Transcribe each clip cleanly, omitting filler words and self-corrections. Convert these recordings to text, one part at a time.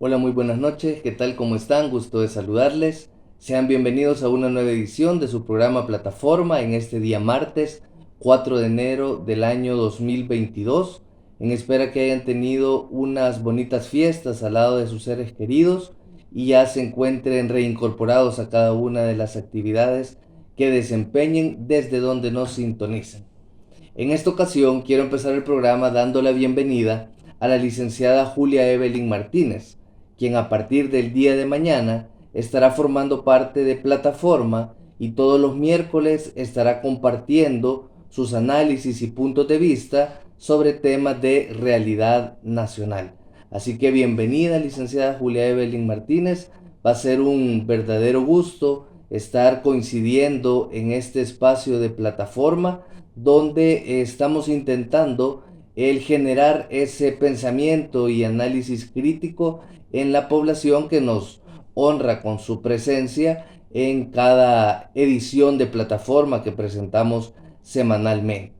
Hola, muy buenas noches, ¿qué tal? ¿Cómo están? Gusto de saludarles. Sean bienvenidos a una nueva edición de su programa Plataforma en este día martes 4 de enero del año 2022. En espera que hayan tenido unas bonitas fiestas al lado de sus seres queridos y ya se encuentren reincorporados a cada una de las actividades que desempeñen desde donde nos sintonizan. En esta ocasión quiero empezar el programa dando la bienvenida a la licenciada Julia Evelyn Martínez, quien a partir del día de mañana estará formando parte de Plataforma y todos los miércoles estará compartiendo sus análisis y puntos de vista sobre temas de realidad nacional. Así que bienvenida, licenciada Julia Evelyn Martínez. Va a ser un verdadero gusto estar coincidiendo en este espacio de Plataforma donde estamos intentando el generar ese pensamiento y análisis crítico en la población que nos honra con su presencia en cada edición de Plataforma que presentamos semanalmente.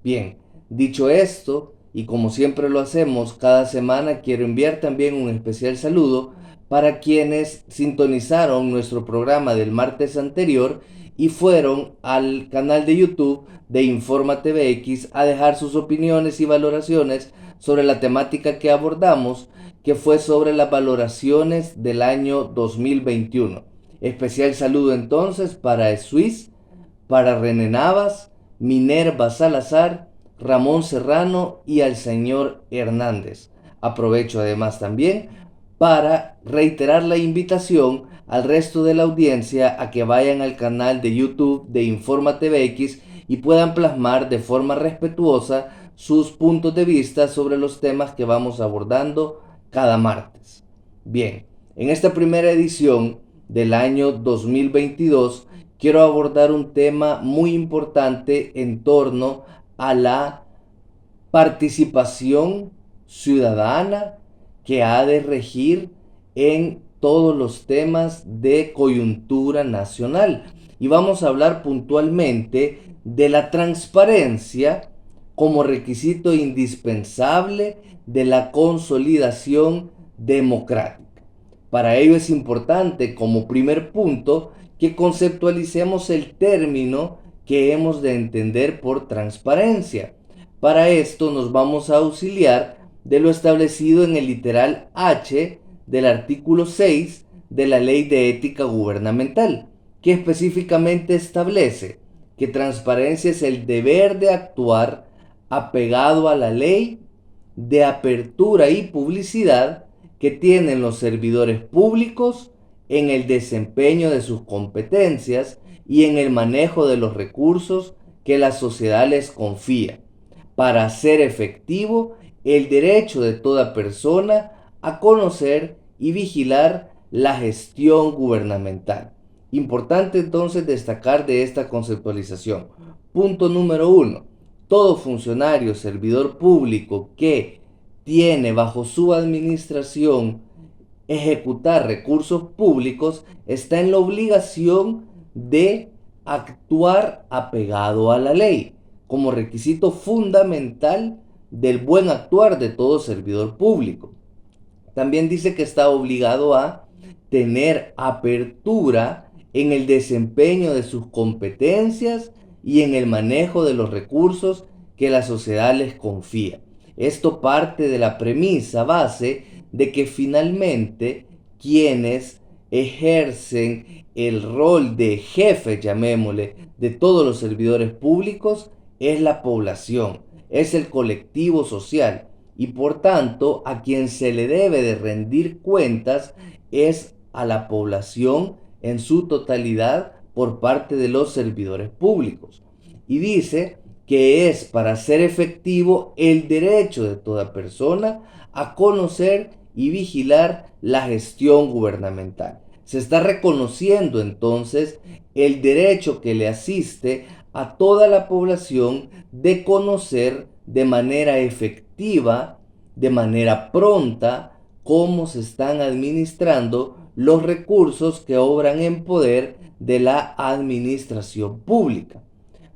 Bien, dicho esto, y como siempre lo hacemos cada semana, quiero enviar también un especial saludo para quienes sintonizaron nuestro programa del martes anterior y fueron al canal de YouTube de Informa TVX a dejar sus opiniones y valoraciones sobre la temática que abordamos, que fue sobre las valoraciones del año 2021. Especial saludo entonces para Swiss, para René Navas, Minerva Salazar, Ramón Serrano y al señor Hernández. Aprovecho además también para reiterar la invitación al resto de la audiencia a que vayan al canal de YouTube de Informa TVX y puedan plasmar de forma respetuosa sus puntos de vista sobre los temas que vamos abordando cada martes. Bien, en esta primera edición del año 2022 quiero abordar un tema muy importante en torno a la participación ciudadana que ha de regir en todos los temas de coyuntura nacional. Y vamos a hablar puntualmente de la transparencia como requisito indispensable de la consolidación democrática. Para ello es importante, como primer punto, que conceptualicemos el término que hemos de entender por transparencia. Para esto nos vamos a auxiliar de lo establecido en el literal H del artículo 6 de la Ley de Ética Gubernamental, que específicamente establece que transparencia es el deber de actuar apegado a la ley de apertura y publicidad que tienen los servidores públicos en el desempeño de sus competencias y en el manejo de los recursos que la sociedad les confía, para hacer efectivo el derecho de toda persona a conocer y vigilar la gestión gubernamental. Importante entonces destacar de esta conceptualización. Punto número 1. Todo funcionario, servidor público que tiene bajo su administración ejecutar recursos públicos está en la obligación de actuar apegado a la ley como requisito fundamental del buen actuar de todo servidor público. También dice que está obligado a tener apertura en el desempeño de sus competencias y en el manejo de los recursos que la sociedad les confía. Esto parte de la premisa base de que finalmente quienes ejercen el rol de jefe, llamémosle, de todos los servidores públicos es la población, es el colectivo social y por tanto a quien se le debe de rendir cuentas es a la población en su totalidad por parte de los servidores públicos. Y dice que es para ser efectivo el derecho de toda persona a conocer y vigilar la gestión gubernamental. Se está reconociendo entonces el derecho que le asiste a toda la población de conocer de manera efectiva, de manera pronta, cómo se están administrando los recursos que obran en poder de la administración pública.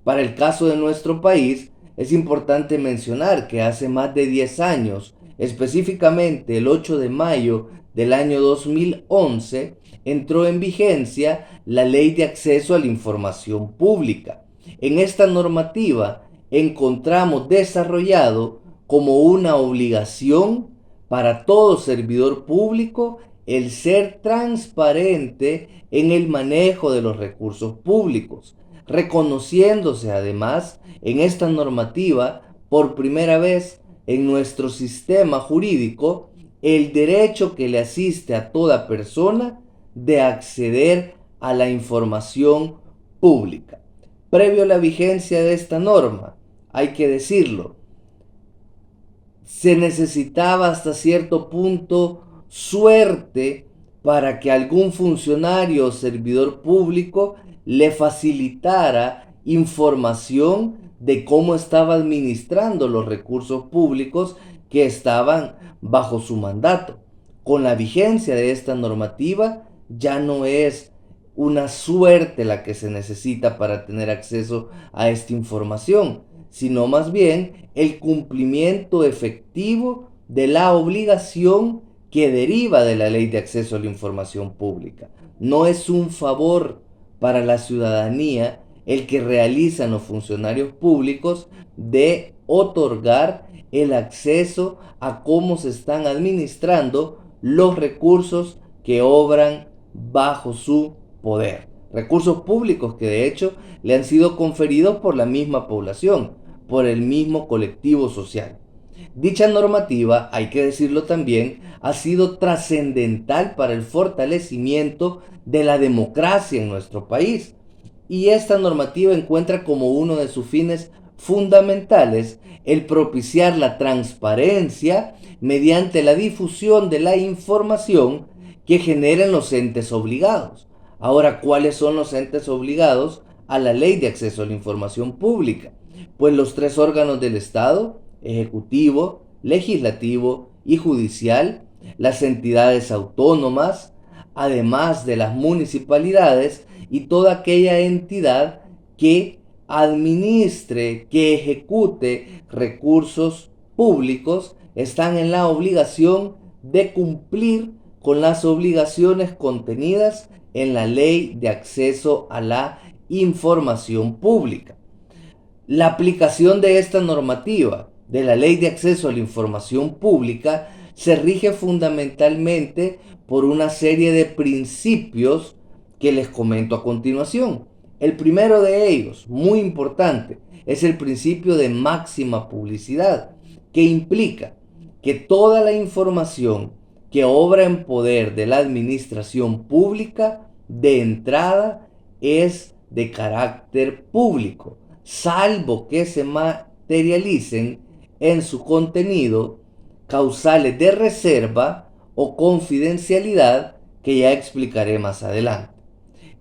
Para el caso de nuestro país, es importante mencionar que hace más de 10 años Específicamente el 8 de mayo del año 2011 entró en vigencia la Ley de Acceso a la Información Pública. En esta normativa encontramos desarrollado como una obligación para todo servidor público el ser transparente en el manejo de los recursos públicos, reconociéndose además en esta normativa por primera vez en nuestro sistema jurídico el derecho que le asiste a toda persona de acceder a la información pública. Previo a la vigencia de esta norma, hay que decirlo, se necesitaba hasta cierto punto suerte para que algún funcionario o servidor público le facilitara información de cómo estaba administrando los recursos públicos que estaban bajo su mandato. Con la vigencia de esta normativa ya no es una suerte la que se necesita para tener acceso a esta información, sino más bien el cumplimiento efectivo de la obligación que deriva de la Ley de Acceso a la Información Pública. No es un favor para la ciudadanía el que realizan los funcionarios públicos de otorgar el acceso a cómo se están administrando los recursos que obran bajo su poder. Recursos públicos que de hecho le han sido conferidos por la misma población, por el mismo colectivo social. Dicha normativa, hay que decirlo también, ha sido trascendental para el fortalecimiento de la democracia en nuestro país. Y esta normativa encuentra como uno de sus fines fundamentales el propiciar la transparencia mediante la difusión de la información que generen los entes obligados. Ahora, ¿cuáles son los entes obligados a la Ley de Acceso a la Información Pública? Pues los tres órganos del Estado: ejecutivo, legislativo y judicial, las entidades autónomas, además de las municipalidades y toda aquella entidad que administre, que ejecute recursos públicos, están en la obligación de cumplir con las obligaciones contenidas en la Ley de Acceso a la Información Pública. La aplicación de esta normativa de la Ley de Acceso a la Información Pública se rige fundamentalmente por una serie de principios que les comento a continuación. El primero de ellos, muy importante, es el principio de máxima publicidad, que implica que toda la información que obra en poder de la administración pública de entrada es de carácter público, salvo que se materialicen en su contenido causales de reserva o confidencialidad que ya explicaré más adelante.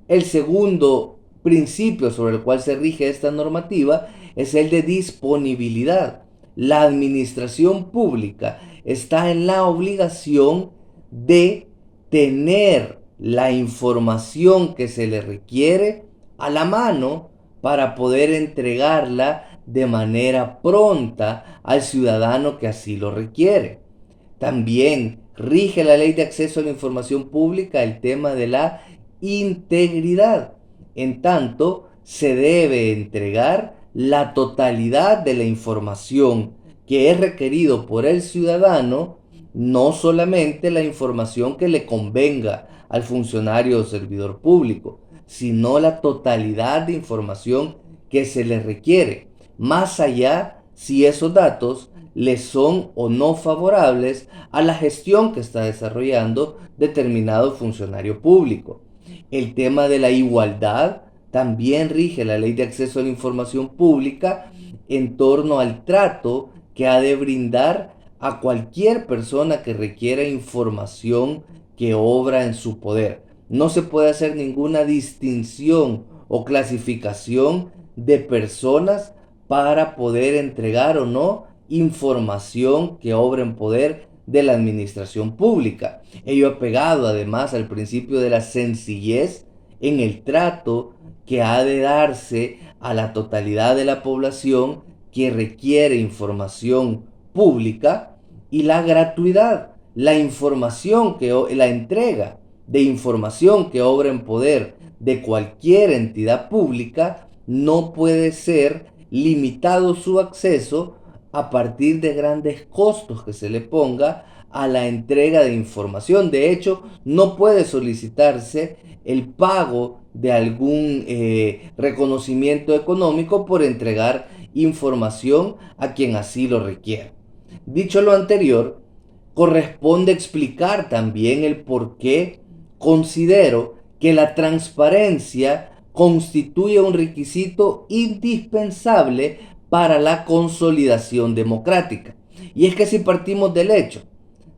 El segundo principio sobre el cual se rige esta normativa es el de disponibilidad. La administración pública está en la obligación de tener la información que se le requiere a la mano para poder entregarla de manera pronta al ciudadano que así lo requiere. También rige la Ley de Acceso a la Información Pública el tema de la integridad. En tanto, se debe entregar la totalidad de la información que es requerido por el ciudadano, no solamente la información que le convenga al funcionario o servidor público, sino la totalidad de información que se le requiere, más allá si esos datos le son o no favorables a la gestión que está desarrollando determinado funcionario público. El tema de la igualdad también rige la Ley de Acceso a la Información Pública en torno al trato que ha de brindar a cualquier persona que requiera información que obra en su poder. No se puede hacer ninguna distinción o clasificación de personas para poder entregar o no información que obra en poder de la administración pública. Ello apegado además al principio de la sencillez en el trato que ha de darse a la totalidad de la población que requiere información pública y la gratuidad. La entrega de información que obra en poder de cualquier entidad pública no puede ser limitado su acceso a partir de grandes costos que se le ponga a la entrega de información. De hecho, no puede solicitarse el pago de algún reconocimiento económico por entregar información a quien así lo requiera. Dicho lo anterior, corresponde explicar también el por qué considero que la transparencia constituye un requisito indispensable para la consolidación democrática. Y es que si partimos del hecho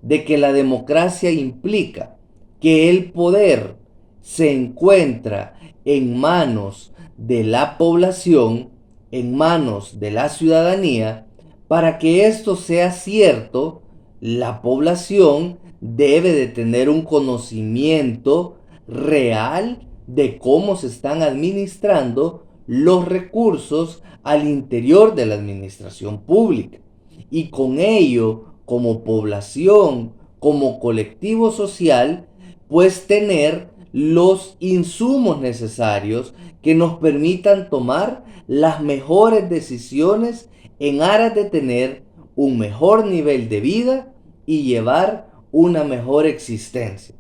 de que la democracia implica que el poder se encuentra en manos de la población, en manos de la ciudadanía, para que esto sea cierto, la población debe de tener un conocimiento real de cómo se están administrando los recursos al interior de la administración pública. Y con ello, como población, como colectivo social, pues tener los insumos necesarios que nos permitan tomar las mejores decisiones en aras de tener un mejor nivel de vida y llevar una mejor existencia.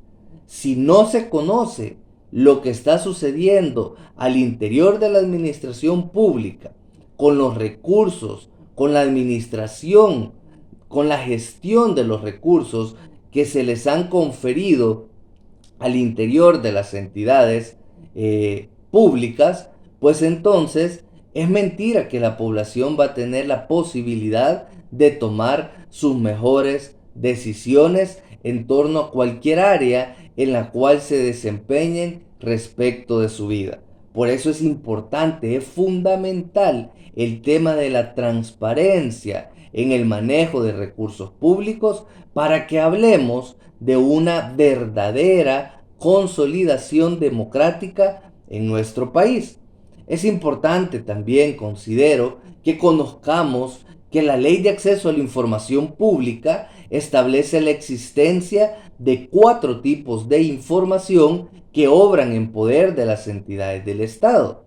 Si no se conoce lo que está sucediendo al interior de la administración pública, con los recursos, con la administración, con la gestión de los recursos que se les han conferido al interior de las entidades públicas, pues entonces es mentira que la población va a tener la posibilidad de tomar sus mejores decisiones en torno a cualquier área en la cual se desempeñen respecto de su vida. Por eso es importante, es fundamental el tema de la transparencia en el manejo de recursos públicos para que hablemos de una verdadera consolidación democrática en nuestro país. Es importante también, considero, que conozcamos que la Ley de Acceso a la Información Pública establece la existencia de 4 tipos de información que obran en poder de las entidades del Estado.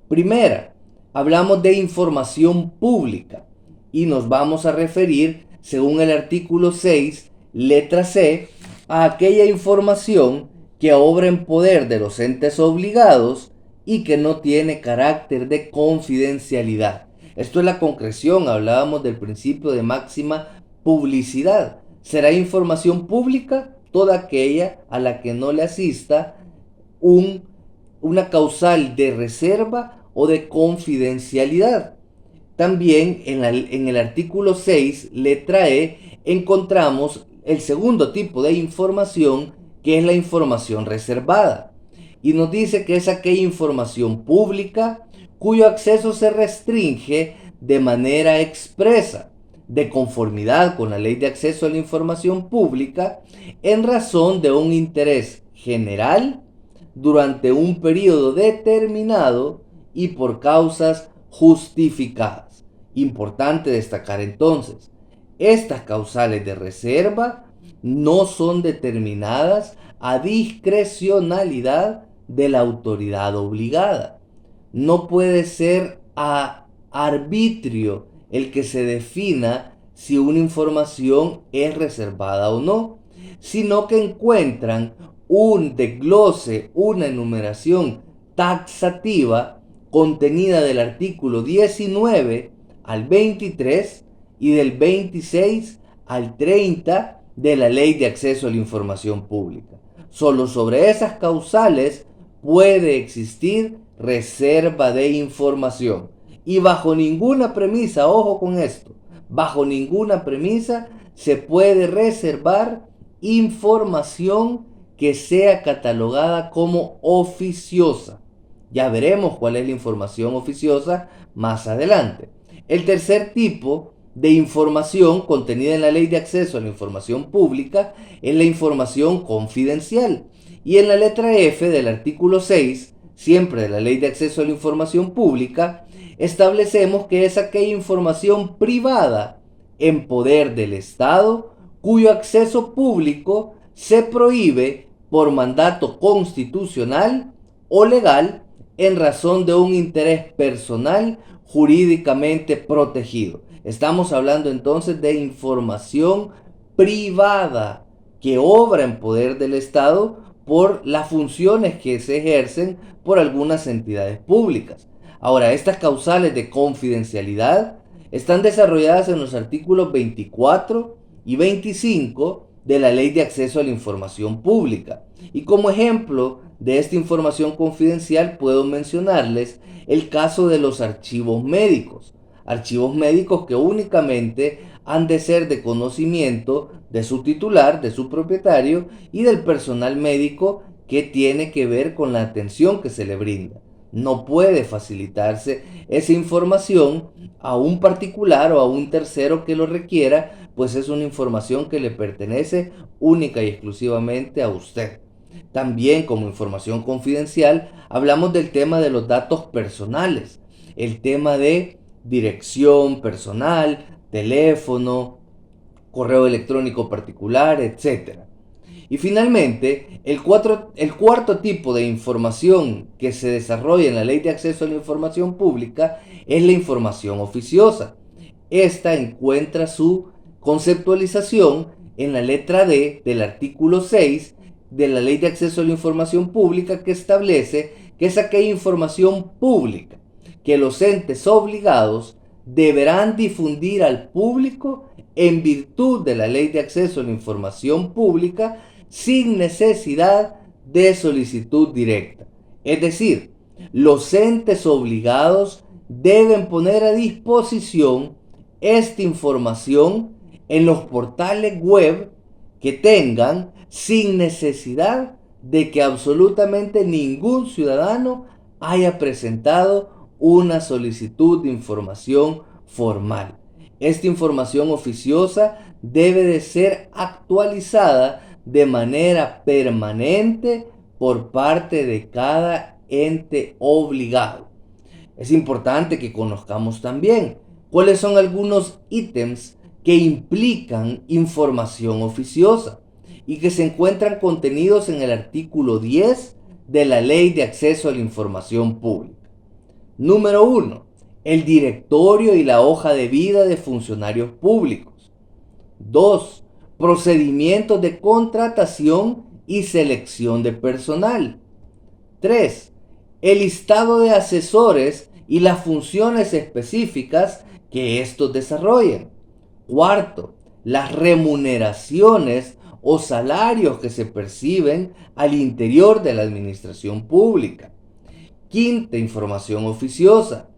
Primera, hablamos de información pública y nos vamos a referir, según el artículo 6, letra C, a aquella información que obra en poder de los entes obligados y que no tiene carácter de confidencialidad. Esto es la concreción, hablábamos del principio de máxima publicidad. Será información pública toda aquella a la que no le asista una causal de reserva o de confidencialidad. También en el artículo 6, letra E, encontramos el segundo tipo de información, que es la información reservada. Y nos dice que es aquella información pública cuyo acceso se restringe de manera expresa, de conformidad con la Ley de Acceso a la Información Pública, en razón de un interés general durante un periodo determinado y por causas justificadas. Importante destacar entonces, estas causales de reserva no son determinadas a discrecionalidad de la autoridad obligada. No puede ser a arbitrio el que se defina si una información es reservada o no, sino que encuentran un desglose, una enumeración taxativa contenida del artículo 19 al 23 y del 26 al 30 de la Ley de Acceso a la Información Pública. Solo sobre esas causales puede existir reserva de información. Y bajo ninguna premisa, ojo con esto, bajo ninguna premisa se puede reservar información que sea catalogada como oficiosa. Ya veremos cuál es la información oficiosa más adelante. El tercer tipo de información contenida en la Ley de Acceso a la Información Pública es la información confidencial. Y en la letra F del artículo 6, siempre de la Ley de Acceso a la Información Pública, establecemos que es aquella información privada en poder del Estado, cuyo acceso público se prohíbe por mandato constitucional o legal en razón de un interés personal jurídicamente protegido. Estamos hablando entonces de información privada que obra en poder del Estado por las funciones que se ejercen por algunas entidades públicas. Ahora, estas causales de confidencialidad están desarrolladas en los artículos 24 y 25 de la Ley de Acceso a la Información Pública. Y como ejemplo de esta información confidencial puedo mencionarles el caso de los archivos médicos. Archivos médicos que únicamente han de ser de conocimiento de su titular, de su propietario y del personal médico que tiene que ver con la atención que se le brinda. No puede facilitarse esa información a un particular o a un tercero que lo requiera, pues es una información que le pertenece única y exclusivamente a usted. También como información confidencial hablamos del tema de los datos personales, el tema de dirección personal, teléfono, correo electrónico particular, etcétera. Y finalmente, el cuarto tipo de información que se desarrolla en la Ley de Acceso a la Información Pública es la información oficiosa. Esta encuentra su conceptualización en la letra D del artículo 6 de la Ley de Acceso a la Información Pública, que establece que es aquella información pública que los entes obligados deberán difundir al público en virtud de la Ley de Acceso a la Información Pública sin necesidad de solicitud directa. Es decir, los entes obligados deben poner a disposición esta información en los portales web que tengan sin necesidad de que absolutamente ningún ciudadano haya presentado una solicitud de información formal. Esta información oficiosa debe de ser actualizada de manera permanente por parte de cada ente obligado. Es importante que conozcamos también cuáles son algunos ítems que implican información oficiosa y que se encuentran contenidos en el artículo 10 de la Ley de Acceso a la Información Pública. Número 1. El directorio y la hoja de vida de funcionarios públicos. 2. Procedimientos de contratación y selección de personal. 3. El listado de asesores y las funciones específicas que estos desarrollan. 4. Las remuneraciones o salarios que se perciben al interior de la administración pública. 5. Información oficiosa.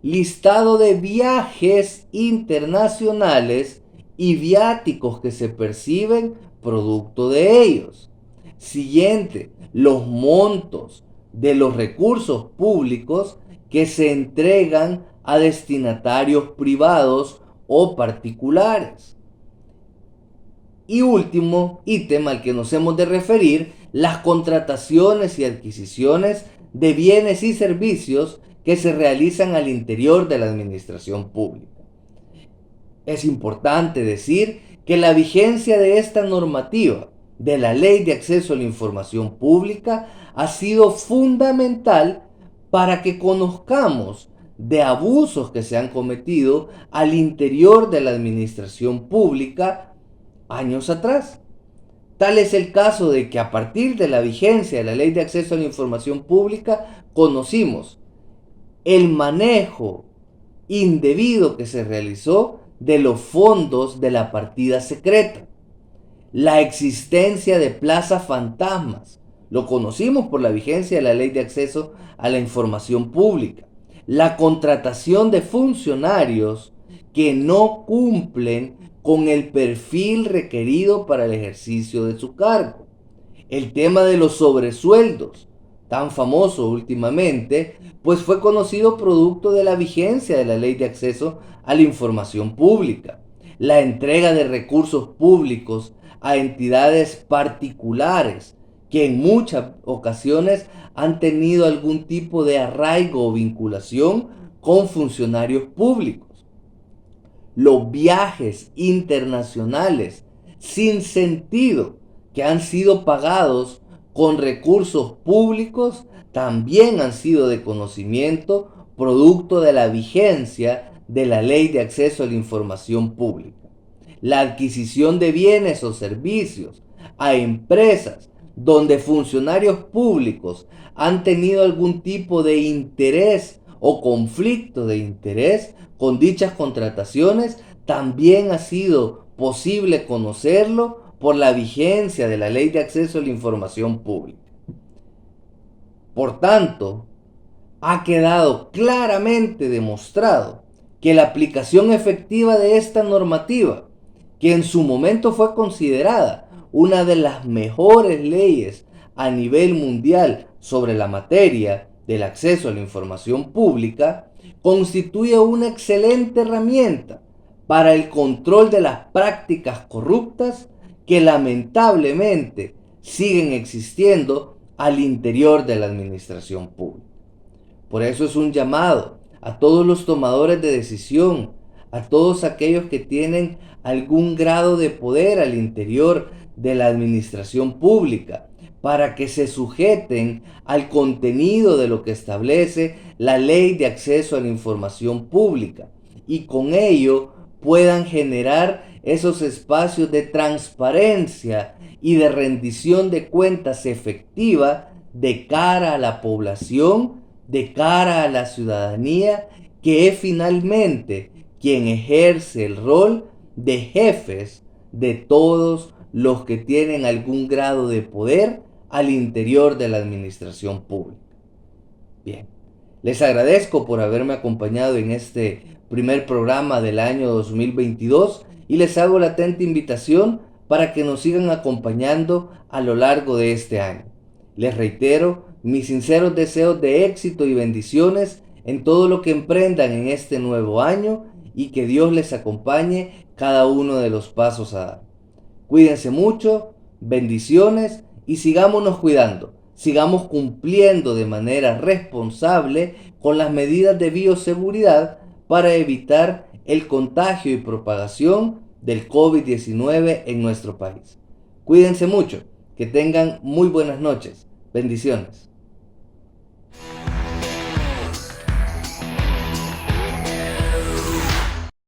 Listado de viajes internacionales y viáticos que se perciben producto de ellos. Siguiente, los montos de los recursos públicos que se entregan a destinatarios privados o particulares. Y último ítem al que nos hemos de referir, las contrataciones y adquisiciones de bienes y servicios que se realizan al interior de la administración pública. Es importante decir que la vigencia de esta normativa de la Ley de Acceso a la Información Pública ha sido fundamental para que conozcamos de abusos que se han cometido al interior de la administración pública años atrás. Tal es el caso de que a partir de la vigencia de la Ley de Acceso a la Información Pública conocimos el manejo indebido que se realizó de los fondos de la partida secreta, la existencia de plazas fantasmas, lo conocimos por la vigencia de la Ley de Acceso a la Información Pública, la contratación de funcionarios que no cumplen con el perfil requerido para el ejercicio de su cargo, el tema de los sobresueldos, tan famoso últimamente, pues fue conocido producto de la vigencia de la Ley de Acceso a la Información Pública, la entrega de recursos públicos a entidades particulares que en muchas ocasiones han tenido algún tipo de arraigo o vinculación con funcionarios públicos. los viajes internacionales sin sentido que han sido pagados con recursos públicos también han sido de conocimiento producto de la vigencia de la Ley de Acceso a la Información Pública. La adquisición de bienes o servicios a empresas donde funcionarios públicos han tenido algún tipo de interés o conflicto de interés con dichas contrataciones, también ha sido posible conocerlo por la vigencia de la Ley de Acceso a la Información Pública. Por tanto, ha quedado claramente demostrado que la aplicación efectiva de esta normativa, que en su momento fue considerada una de las mejores leyes a nivel mundial sobre la materia del acceso a la información pública, constituye una excelente herramienta para el control de las prácticas corruptas que lamentablemente siguen existiendo al interior de la administración pública. Por eso es un llamado a todos los tomadores de decisión, a todos aquellos que tienen algún grado de poder al interior de la administración pública, para que se sujeten al contenido de lo que establece la Ley de Acceso a la Información Pública y con ello puedan generar esos espacios de transparencia y de rendición de cuentas efectiva de cara a la población, de cara a la ciudadanía, que es finalmente quien ejerce el rol de jefes de todos los que tienen algún grado de poder al interior de la administración pública. Bien, les agradezco por haberme acompañado en este primer programa del año 2022 y les hago la atenta invitación para que nos sigan acompañando a lo largo de este año. Les reitero mis sinceros deseos de éxito y bendiciones en todo lo que emprendan en este nuevo año y que Dios les acompañe cada uno de los pasos a dar. Cuídense mucho, bendiciones y sigámonos cuidando. Sigamos cumpliendo de manera responsable con las medidas de bioseguridad para evitar el contagio y propagación del COVID-19 en nuestro país. Cuídense mucho, que tengan muy buenas noches. Bendiciones.